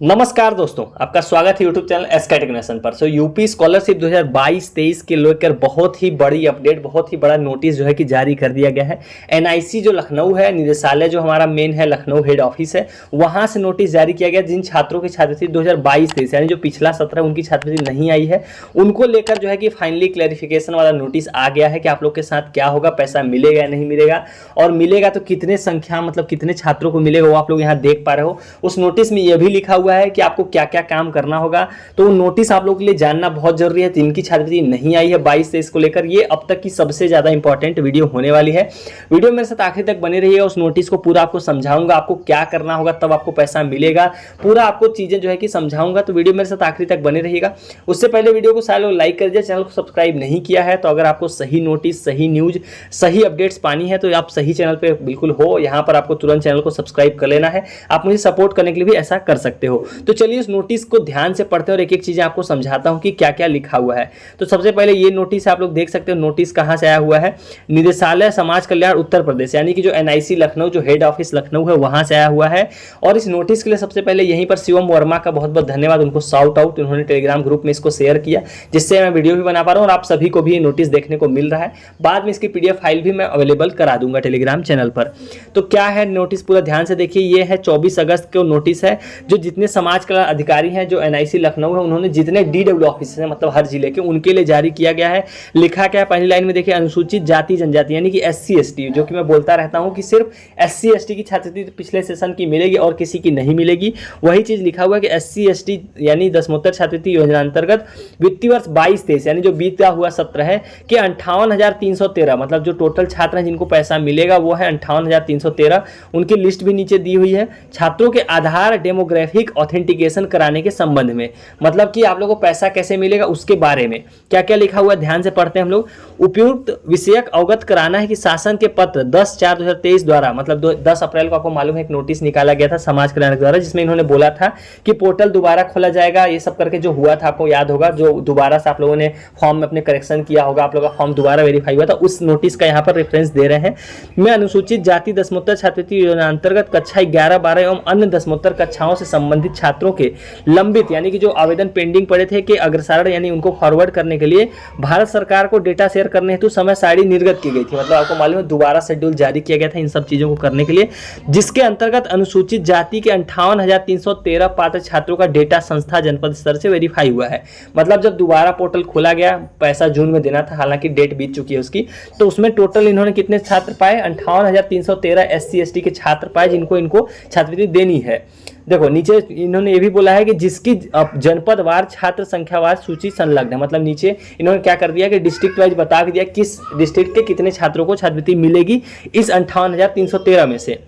नमस्कार दोस्तों, आपका स्वागत है यूट्यूब चैनल एस कैटेगनेशन पर। यूपी स्कॉलरशिप 2022-23 के लेकर बहुत ही बड़ी अपडेट, बहुत ही बड़ा नोटिस जो है कि जारी कर दिया गया है। एनआईसी जो लखनऊ है, निदेशालय जो हमारा मेन है लखनऊ हेड ऑफिस है, वहां से नोटिस जारी किया गया। जिन छात्रों की छात्रवृत्ति 2022-23 यानी जो पिछला सत्र है उनकी छात्रवृत्ति नहीं आई है, उनको लेकर जो है कि फाइनली क्लैरिफिकेशन वाला नोटिस आ गया है कि आप लोग के साथ क्या होगा, पैसा मिलेगा या नहीं मिलेगा, और मिलेगा तो कितने संख्या मतलब कितने छात्रों को मिलेगा, वो आप लोग यहाँ देख पा रहे हो। उस नोटिस में यह भी लिखा हुआ है कि आपको क्या क्या काम करना होगा। तो नोटिस आप लोगों के लिए जानना बहुत जरूरी है। जिनकी छात्रवृत्ति नहीं आई है 22-23 को लेकर, ये अब तक की सबसे ज्यादा इंपॉर्टेंट वीडियो होने वाली है। वीडियो मेरे साथ आखिर तक बने रहिएगा। उस नोटिस को पूरा आपको समझाऊंगा, आपको क्या करना होगा तब आपको पैसा मिलेगा, पूरा आपको चीजें जो है कि समझाऊंगा। तो वीडियो मेरे साथ आखिर तक बने रहिएगा। उससे पहले वीडियो को सारे लोग लाइक कर दीजिए। चैनल को सब्सक्राइब नहीं किया है तो अगर आपको सही नोटिस, सही न्यूज, सही अपडेट्स पानी है तो आप सही चैनल पे बिल्कुल हो। यहाँ पर आपको तुरंत चैनल को सब्सक्राइब कर लेना है। आप मुझे सपोर्ट करने के लिए भी ऐसा कर सकते हो। तो चलिए इस नोटिस को ध्यान से पढ़ते हैं और एक एक चीजें आपको समझाता हूं कि क्या क्या लिखा हुआ है। तो सबसे पहले ये नोटिस आप लोग देख सकते हो। नोटिस कहां से आया हुआ है? निदेशालय समाज कल्याण उत्तर प्रदेश, यानी कि जो एनआईसी लखनऊ जो हेड ऑफिस लखनऊ है वहां से आया हुआ है। और इस नोटिस के लिए सबसे पहले यहीं पर शिवम वर्मा का बहुत बहुत धन्यवाद, उनको शाउट आउट। उन्होंने टेलीग्राम ग्रुप में इसको शेयर किया, जिससे मैं वीडियो भी बना पा रहा हूं और आप सभी को भी ये नोटिस देखने को मिल रहा है। बाद में इसकी पीडीएफ फाइल भी मैं अवेलेबल करा दूंगा टेलीग्राम चैनल पर। तो क्या है नोटिस, पूरा ध्यान से देखिए। ये है 24 अगस्त को नोटिस है। जो जितने समाज कल्याण अधिकारी हैं जो एनआईसी लखनऊ है, उन्होंने जितने डीडब्ल्यू ऑफिस है मतलब हर जिले के, उनके लिए जारी किया गया है। लिखा क्या है पहली लाइन में देखिए, अनुसूचित जाति जनजाति यानी कि एससी एसटी, जो कि मैं बोलता रहता हूं कि सिर्फ एससी एसटी की छात्रवृत्ति पिछले सेशन की मिलेगी और किसी की नहीं मिलेगी। वही चीज लिखा हुआ है कि एससी एसटी यानी दसमोत्तर छात्रवृत्ति योजना अंतर्गत वित्तीय वर्ष 22-23 यानी जो बीता हुआ सत्र है कि 58,313 मतलब जो टोटल छात्र हैं जिनको पैसा मिलेगा वो है 58,313। उनकी लिस्ट भी नीचे दी हुई है। छात्रों के आधार डेमोग्राफिक ऑथेंटिकेशन कराने के संबंध में, मतलब कि आप लोगों को पैसा कैसे मिलेगा उसके बारे में क्या क्या लिखा हुआ है ध्यान से पढ़ते हैं हम लोग। उपयुक्त विषयक अवगत कराना है कि शासन के पत्र 10/4/2023 द्वारा, मतलब 10 अप्रैल को आपको मालूम है एक नोटिस निकाला गया था समाज कल्याण द्वारा, जिसमें इन्होंने बोला था कि पोर्टल दोबारा खोला जाएगा। ये सब करके जो हुआ था आपको याद होगा, जो दोबारा से आप लोगों ने फॉर्म में अपने करेक्शन किया होगा, आप लोगों का फॉर्म दोबारा वेरीफाई हुआ था, उस नोटिस का यहाँ पर रेफरेंस दे रहे हैं। मैं अनुसूचित जाति दसमोत्तर छात्रवृत्ति योजना अंतर्गत कक्षा 11, 12 एवं अन्य दसमोत्तर कक्षाओं से संबंधित छात्रों के लंबित यानी कि जो आवेदन पेंडिंग पड़े थे कि अग्रसारण यानी उनको फॉरवर्ड करने के लिए भारत सरकार को डेटा शेयर करने हेतु समय सारणी निर्गत की गई थी। मतलब आपको मालूम है दोबारा शेड्यूल जारी किया गया था इन सब चीजों को करने के लिए, जिसके अंतर्गत अनुसूचित जाति के 58,313 पात्र छात्रों का डेटा संस्था जनपद स्तर से वेरीफाई हुआ है। मतलब जब दोबारा पोर्टल खोला गया, पैसा जून में देना था, हालांकि डेट बीत चुकी है उसकी, तो उसमें टोटल इन्होंने कितने छात्र पाए? 58,313 एससी एसटी के छात्र पाए जिनको इनको छात्रवृत्ति देनी है। देखो नीचे इन्होंने ये भी बोला है कि जिसकी जनपदवार छात्र संख्यावार सूची संलग्न है। मतलब नीचे इन्होंने क्या कर दिया कि डिस्ट्रिक्ट वाइज बता दिया किस डिस्ट्रिक्ट के कितने छात्रों को छात्रवृत्ति मिलेगी इस 58,313 में से।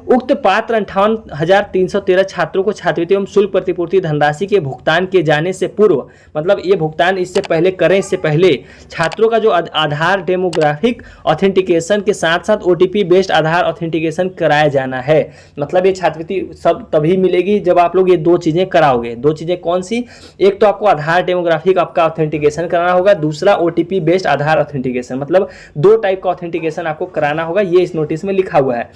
उक्त पात्र 58,313 छात्रों को छात्रवृत्ति एवं शुल्क प्रतिपूर्ति धनराशि के भुगतान किए जाने से पूर्व, मतलब ये भुगतान इससे पहले करें, इससे पहले छात्रों का जो आधार डेमोग्राफिक ऑथेंटिकेशन के साथ साथ ओटीपी बेस्ड आधार ऑथेंटिकेशन कराया जाना है। मतलब ये छात्रवृत्ति सब तभी मिलेगी जब आप लोग ये दो चीजें कराओगे। दो चीजें कौन सी? एक तो आपको आधार डेमोग्राफिक आपका ऑथेंटिकेशन कराना होगा, दूसरा ओटीपी बेस्ड आधार ऑथेंटिकेशन। मतलब दो टाइप का ऑथेंटिकेशन आपको कराना होगा, ये इस नोटिस में लिखा हुआ है।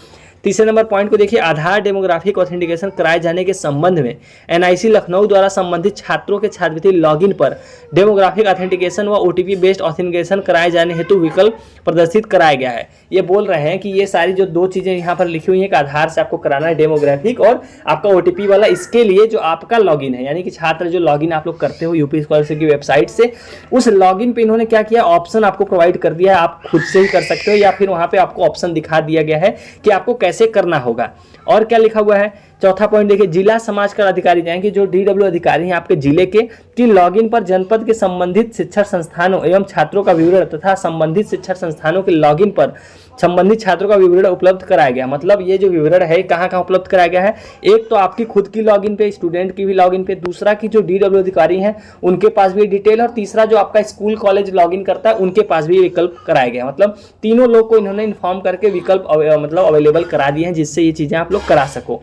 तीसरे नंबर पॉइंट को देखिए, आधार डेमोग्राफिक ऑथेंटिकेशन कराए जाने के संबंध में एनआईसी लखनऊ द्वारा संबंधित छात्रों के छात्रवृत्ति लॉगिन पर डेमोग्राफिक ऑथेंटिकेशन व ओटीपी बेस्ड ऑथेंटिकेशन कराए जाने हेतु विकल्प प्रदर्शित कराया गया है। ये बोल रहे हैं कि ये सारी जो दो चीजें यहाँ पर लिखी हुई हैं कि आधार से आपको कराना है डेमोग्राफिक और आपका ओटीपी वाला, इसके लिए जो आपका लॉगिन है यानी कि छात्र जो लॉगिन आप लोग करते हो यूपी स्कॉलरशिप की वेबसाइट से, उस लॉगिन पे इन्होंने क्या किया, ऑप्शन आपको प्रोवाइड कर दिया है। आप खुद से ही कर सकते हो या फिर वहां पे आपको ऑप्शन दिखा दिया गया है कि आपको कैसे करना होगा। और क्या लिखा हुआ है? चौथा पॉइंट देखिए, जिला समाज कल्याण अधिकारी जाएंगे जो डीडब्ल्यू अधिकारी हैं आपके जिले के, कि लॉगिन पर जनपद के संबंधित शिक्षण संस्थानों एवं छात्रों का विवरण तथा संबंधित शिक्षण संस्थानों के लॉगिन पर संबंधित छात्रों का विवरण उपलब्ध कराया गया। मतलब ये जो विवरण है कहाँ कहाँ उपलब्ध कराया गया है? एक तो आपकी खुद की लॉगिन पे, स्टूडेंट की भी लॉगिन पे, दूसरा की जो डीडब्ल्यू अधिकारी हैं उनके पास भी डिटेल, और तीसरा जो आपका स्कूल कॉलेज लॉगिन करता है उनके पास भी विकल्प कराया गया। मतलब तीनों लोग को इन्होंने इन्फॉर्म करके विकल्प मतलब अवेलेबल करा दिए हैं, जिससे ये चीजें आप लोग करा सको।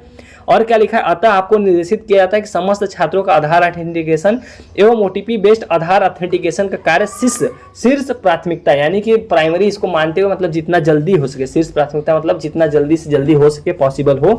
और क्या लिखा है, अतः आपको निर्देशित किया जाता है कि समस्त छात्रों का आधार ऑथेंटिकेशन एवं ओटीपी बेस्ड आधार ऑथेंटिकेशन का कार्य शीर्ष प्राथमिकता, यानी कि प्राइमरी इसको मानते हुए, मतलब जितना जल्दी हो सके, शीर्ष प्राथमिकता मतलब जितना जल्दी से जल्दी हो सके पॉसिबल हो,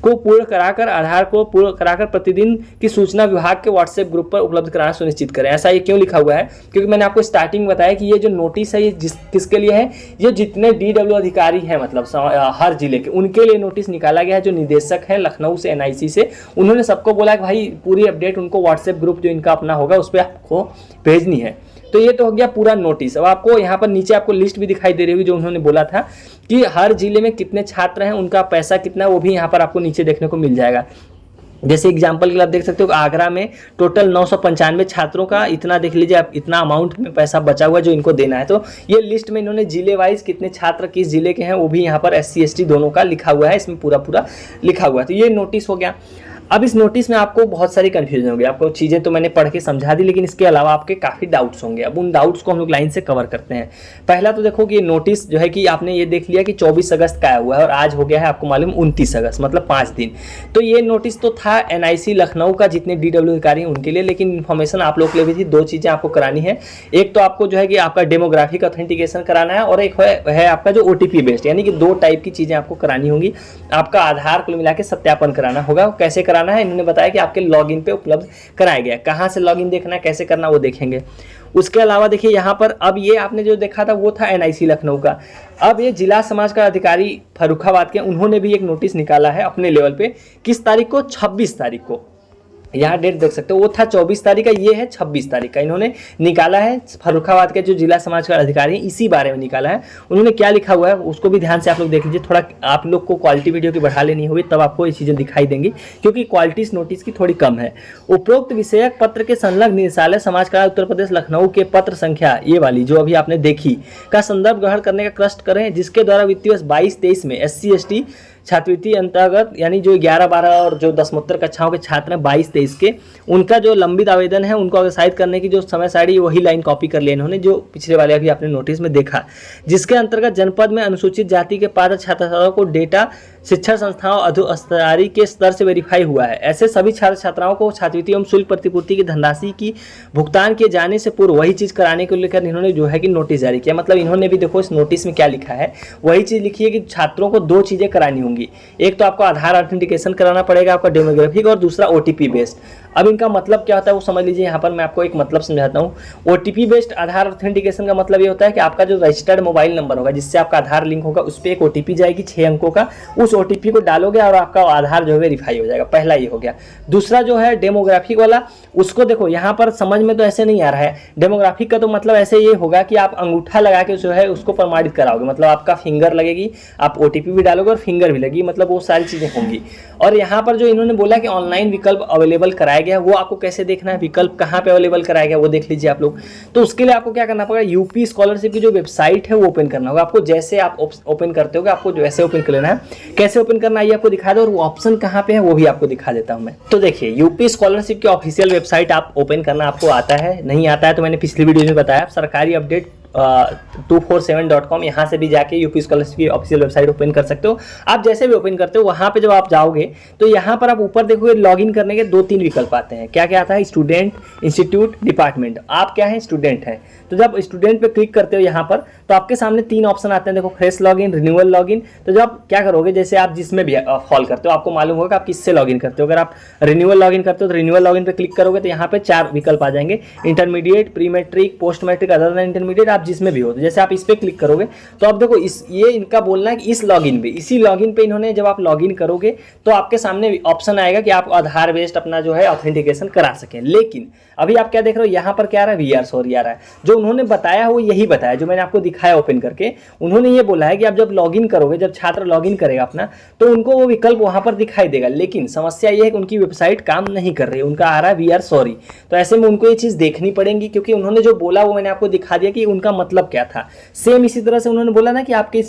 को पूर्ण कराकर आधार को पूर्ण कराकर प्रतिदिन की सूचना विभाग के व्हाट्सएप ग्रुप पर उपलब्ध कराना सुनिश्चित करें। ऐसा ये क्यों लिखा हुआ है, क्योंकि मैंने आपको स्टार्टिंग बताया कि ये जो नोटिस है ये किसके लिए है, ये जितने DW अधिकारी हैं मतलब हर जिले के, उनके लिए नोटिस निकाला गया है। जो निदेशक है लखनऊ से NIC से, उन्होंने सबको बोला कि भाई पूरी अपडेट उनको व्हाट्सएप ग्रुप जो इनका अपना होगा उस पर आपको भेजनी है। तो ये तो हो गया पूरा नोटिस। अब आपको यहाँ पर नीचे आपको लिस्ट भी दिखाई दे रही होगी जो उन्होंने बोला था कि हर जिले में कितने छात्र हैं, उनका पैसा कितना, वो भी यहाँ पर आपको नीचे देखने को मिल जाएगा। जैसे एग्जाम्पल के लिए आप देख सकते हो आगरा में टोटल 995 छात्रों का इतना देख लीजिए आप, इतना अमाउंट में पैसा बचा हुआ है जो इनको देना है। तो ये लिस्ट में इन्होंने जिले वाइज कितने छात्र किस जिले के हैं वो भी यहाँ पर SC ST दोनों का लिखा हुआ है, इसमें पूरा पूरा लिखा हुआ है। तो ये नोटिस हो गया। अब इस नोटिस में आपको बहुत सारी कंफ्यूजन होगी, आपको चीज़ें तो मैंने पढ़ के समझा दी, लेकिन इसके अलावा आपके काफ़ी डाउट्स होंगे। अब उन डाउट्स को हम लोग लाइन से कवर करते हैं। पहला तो देखो कि नोटिस जो है कि आपने ये देख लिया कि 24 अगस्त का आया हुआ है और आज हो गया है आपको मालूम 29 अगस्त, मतलब 5 दिन। तो ये नोटिस तो था NIC लखनऊ का जितने DW अधिकारी हैं उनके लिए, लेकिन इन्फॉर्मेशन आप लोग के लिए भी थी। 2 चीज़ें आपको करानी है, एक तो आपको जो है कि आपका डेमोग्राफिक ऑथेंटिकेशन कराना है और एक है आपका जो OTP बेस्ड, यानी कि 2 टाइप की चीज़ें आपको करानी होंगी। आपका आधार कुल मिला के सत्यापन कराना होगा। कैसे कराना है इन्होंने बताया कि आपके लॉगिन पे उपलब्ध कराया गया। कहाँ से लॉगिन देखना है, कैसे करना वो देखेंगे। उसके अलावा देखिए यहाँ पर अब ये आपने जो देखा था वो था NIC लखनऊ का। अब ये जिला समाज का अधिकारी फर्रुखाबाद के, उन्होंने भी एक नोटिस निकाला है अपने लेवल पे। किस तारीख को, 26 तारीख को। यहाँ डेट देख सकते हो, वो था 24 तारीख का, ये है 26 तारीख का। इन्होंने निकाला है फर्रुखाबाद के जो जिला समाज का अधिकारी इसी बारे में निकाला है। उन्होंने क्या लिखा हुआ है उसको भी ध्यान से आप लोग देख लीजिए। थोड़ा आप लोग को क्वालिटी वीडियो की बढ़ा लेनी होगी तब आपको ये चीज़ें दिखाई देंगी, क्योंकि क्वालिटी इस नोटिस की थोड़ी कम है। उपरोक्त विषयक पत्र के संलग्न निदेशालय समाज कल्याण उत्तर प्रदेश लखनऊ के पत्र संख्या ये वाली जो अभी आपने देखी का संदर्भ ग्रहण करने का कष्ट करें, जिसके द्वारा वित्तीय वर्ष 22-23 में SC ST छात्रवृत्ति अंतर्गत, यानी जो 11-12 और जो 10-उत्तर कक्षाओं के छात्र हैं 22-23 के, उनका जो लंबित आवेदन है उनको अग्रसारित करने की जो समय सारणी वही लाइन कॉपी कर लिया इन्होंने जो पिछले वाले अभी आपने नोटिस में देखा, जिसके अंतर्गत जनपद में अनुसूचित जाति के पात्र छात्र छात्राओं को डेटा शिक्षण संस्थाओं अधोस्तरी के स्तर से वेरीफाई हुआ है। ऐसे सभी छात्र छात्राओं को छात्रवृत्ति एवं शुल्क प्रतिपूर्ति की धनराशि की भुगतान किए जाने से पूर्व वही चीज़ कराने को लेकर इन्होंने जो है कि नोटिस जारी किया। मतलब इन्होंने भी देखो इस नोटिस में क्या लिखा है, वही चीज़ लिखी है कि छात्रों को 2 चीज़ें करानी होंगी। एक तो आपको आधार ऑथेंटिकेशन कराना पड़ेगा आपका डेमोग्राफिक, और दूसरा OTP बेस्ड। अब इनका मतलब क्या होता है वो समझ लीजिए। यहाँ पर मैं आपको एक मतलब समझाता हूँ। OTP बेस्ड आधार ऑथेंटिकेशन का मतलब ये होता है कि आपका जो रजिस्टर्ड मोबाइल नंबर होगा जिससे आपका आधार लिंक होगा उस पर एक OTP जाएगी 6 अंकों का, उस OTP को डालोगे और आपका आधार जो है वेरीफाई हो जाएगा। पहला ये हो गया। दूसरा जो है डेमोग्राफिक वाला, उसको देखो यहाँ पर समझ में तो ऐसे नहीं आ रहा है। डेमोग्राफिक का तो मतलब ऐसे ये होगा कि आप अंगूठा लगा के जो है उसको प्रमाणित कराओगे, मतलब आपका फिंगर लगेगी, आप OTP भी डालोगे और फिंगर भी लगेगी, मतलब वो सारी चीज़ें होंगी। और यहाँ पर जो इन्होंने बोला कि ऑनलाइन विकल्प अवेलेबल कराया गया, वो आपको कैसे देखना है, विकल्प कहाँ पे अवेलेबल कराया गया वो देख लीजिए आप लोग। तो उसके लिए आपको क्या करना पड़ेगा, यूपी स्कॉलरशिप की जो वेबसाइट है वो ओपन करना होगा आपको। जैसे आप ओपन करते होगे आपको वैसे ओपन कर लेना है। कैसे ओपन करना है ये आपको दिखा दो, और वो ऑप्शन कहाँ पे है वो भी आपको दिखा देता हूँ मैं। तो देखिए यूपी स्कॉलरशिप की ऑफिशियल वेबसाइट आप ओपन करना आपको आता है, नहीं आता है तो मैंने पिछली वीडियो में बताया। सरकारी अपडेट 247.com, यहाँ से भी जाके यूपी स्कॉलरशिप की ऑफिशियल वेबसाइट ओपन कर सकते हो। आप जैसे भी ओपन करते हो वहाँ पे जब आप जाओगे तो यहाँ पर आप ऊपर देखोगे लॉगिन करने के 2-3 विकल्प आते हैं। क्या क्या आता है, स्टूडेंट, इंस्टीट्यूट, डिपार्टमेंट। आप क्या है, स्टूडेंट हैं, तो जब स्टूडेंट पे क्लिक करते हो यहाँ पर तो आपके सामने 3 ऑप्शन आते हैं। देखो, फ्रेश लॉगिन, रिन्यूअल लॉगिन। तो जब क्या करोगे, जैसे आप जिसमें भी फॉल करते हो आपको मालूम होगा आप किससे लॉगिन करते हो। अगर आप रिन्यूअल लॉगिन करते हो तो रिन्यूअल लॉगिन पे क्लिक करोगे तो यहाँ पे 4 विकल्प आ जाएंगे, intermediate, pre matric, post matric, other than intermediate. आप जिसमें भी हो, तो जैसे आप इस पे क्लिक करोगे तो आप देखो ये इनका बोलना है कि इस लॉगिन पे, इसी लॉगिन पे इन्होंने जब आप लॉगिन करोगे तो आपके सामने ऑप्शन आएगा कि आप आधार बेस्ड अपना जो है ऑथेंटिकेशन करा सकें। लेकिन अभी आप क्या देख रहे हो, यहाँ पर क्या आ रहा है, VR सॉरी आ रहा है। जो उन्होंने बताया वो यही बताया जो मैंने आपको दिखाया ओपन करके। उन्होंने ये बोला है कि आप जब लॉगिन करोगे, जब छात्र लॉगिन करेगा अपना, तो उनको वो विकल्प वहां पर दिखाई देगा। लेकिन समस्या ये है कि उनकी वेबसाइट काम नहीं कर रही है, उनका आ रहा है VR सॉरी। तो ऐसे में उनको ये चीज़ देखनी पड़ेगी, क्योंकि उन्होंने जो बोला वो मैंने आपको दिखा दिया कि उनका मतलब क्या था। सेम इसी तरह से उन्होंने बोला ना कि आपके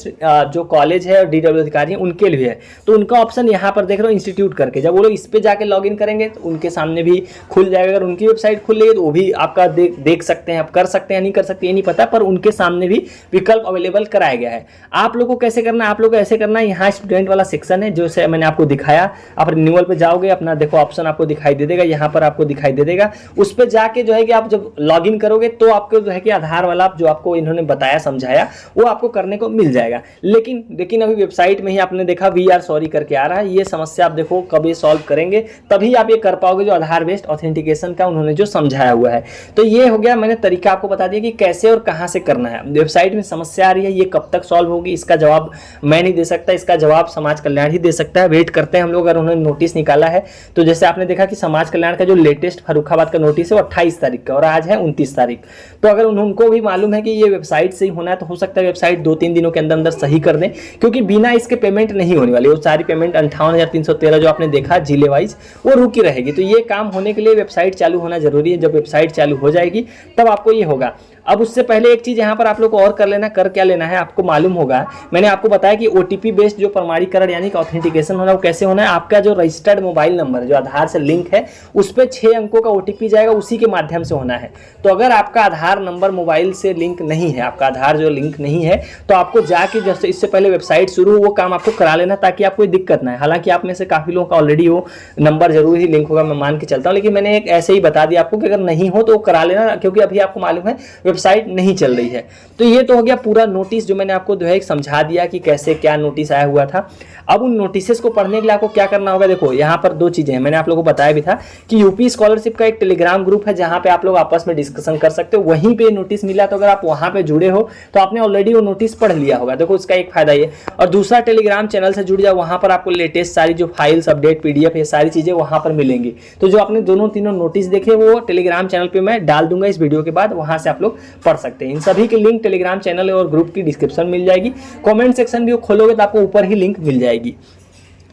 जो कॉलेज है और DW अधिकारी हैं उनके लिए है, तो उनका ऑप्शन यहाँ पर देख रहे हो इंस्टीट्यूट करके, जब वो लोग इस पर जाके लॉग इन करेंगे तो उनके सामने भी खुल जाएगा। अगर उनकी वेबसाइट खुल रही है तो वो भी आपका देख सकते हैं, आप कर सकते हैं नहीं कर सकते ये नहीं पता, पर उनके सामने भी विकल्प अवेलेबल कराया गया है। आप लोगों को कैसे करना है, आप लोगों को ऐसे करना है, यहाँ स्टूडेंट वाला सेक्शन है जो से मैंने आपको दिखाया, आप रिन्यूअल पे जाओगे, अपना देखो ऑप्शन आपको दिखाई दे देगा, यहाँ पर आपको दिखाई दे देगा, उस पर जाके जो है कि आप जब लॉग इन करोगे तो आपको जो है कि आधार वाला जो आपको इन्होंने बताया समझाया वो आपको करने को मिल जाएगा। लेकिन अभी वेबसाइट में ही आपने देखा वी आर सॉरी करके आ रहा है, ये समस्या आप देखो कब ये सॉल्व करेंगे तभी आप ये कर पाओगे जो आधार बेस्ड ऑथेंटिकेशन का उन्होंने जो समझाया हुआ है। तो ये हो गया, मैंने तरीका आपको बता दिया कि कैसे और कहां से करना है। वेबसाइट में समस्या आ रही है, ये कब तक सॉल्व होगी इसका जवाब मैं नहीं दे सकता, इसका जवाब समाज कल्याण ही दे सकता है। वेट करते हैं हम लोग, अगर उन्होंने नोटिस निकाला है तो जैसे आपने देखा कि समाज कल्याण का जो लेटेस्ट फर्रुखाबाद का नोटिस है वो 28 तारीख का और आज है 29 तारीख। तो अगर उनको भी मालूम है कि ये वेबसाइट से ही होना है तो हो सकता है वेबसाइट 2-3 दिनों के अंदर अंदर सही कर दें, क्योंकि बिना इसके पेमेंट नहीं होने वाली। वो सारी पेमेंट 58,313 जो आपने देखा जिले वाइज वो रुकी रहेगी। तो ये काम होने के लिए वेबसाइट चालू होना जरूरी है। जब वेबसाइट चालू हो जाएगी तब आपको ये होगा। अब उससे पहले एक चीज यहाँ पर आप लोग को और कर लेना, कर क्या लेना है आपको मालूम होगा, मैंने आपको बताया कि OTP बेस्ड जो प्रमाणीकरण यानी कि ऑथेंटिकेशन होना वो कैसे होना है। आपका जो रजिस्टर्ड मोबाइल नंबर जो आधार से लिंक है उस पर 6 अंकों का OTP जाएगा, उसी के माध्यम से होना है। तो अगर आपका आधार नंबर मोबाइल से लिंक नहीं है, आपका आधार जो लिंक नहीं है, तो आपको जाके जैसे इससे पहले वेबसाइट शुरू हो वो काम आपको करा लेना ताकि आपको कोई दिक्कत ना है। हालांकि आप में से काफी लोगों का ऑलरेडी वो नंबर जरूर ही लिंक होगा, मैं मान के चलता हूँ, लेकिन मैंने एक ऐसे ही बता दिया आपको कि अगर नहीं हो तो करा लेना, क्योंकि अभी आपको मालूम है वेबसाइट नहीं चल रही है। तो ये तो हो गया पूरा नोटिस जो मैंने आपको जो है समझा दिया कि कैसे क्या नोटिस आया हुआ था। अब उन नोटिसेस को पढ़ने के लिए आपको क्या करना होगा, देखो यहाँ पर 2 चीजें हैं, मैंने आप लोगों को बताया भी था कि यूपी स्कॉलरशिप का एक टेलीग्राम ग्रुप है जहां पे आप लोग आपस में डिस्कशन कर सकते हो, वहीं पे नोटिस मिला। तो अगर आप वहां पे जुड़े हो तो आपने ऑलरेडी वो नोटिस पढ़ लिया होगा, देखो इसका एक फायदा ये। और दूसरा, टेलीग्राम चैनल से जुड़ जाओ, वहां पर आपको लेटेस्ट सारी जो फाइल्स अपडेट PDF ये सारी चीजें वहां पर मिलेंगी। तो जो आपने दोनों तीनों नोटिस देखे वो टेलीग्राम चैनल पे मैं डाल दूंगा इस वीडियो के बाद, वहां से आप लोग पढ़ सकते हैं। इन सभी की लिंक टेलीग्राम चैनल और ग्रुप की डिस्क्रिप्शन मिल जाएगी, कमेंट सेक्शन भी खोलोगे तो आपको ऊपर ही लिंक मिल जाएगी।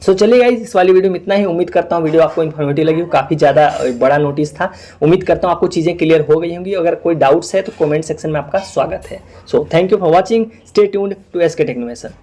सो चलिए गाइस, इस वाली वीडियो में इतना ही। उम्मीद करता हूँ वीडियो आपको इन्फॉर्मेटिव लगी हो, काफ़ी ज़्यादा बड़ा नोटिस था। उम्मीद करता हूँ आपको चीज़ें क्लियर हो गई होंगी। अगर कोई डाउट्स है तो कमेंट सेक्शन में आपका स्वागत है। So thank you for watching, stay tuned to SK टेक्नोमेशन।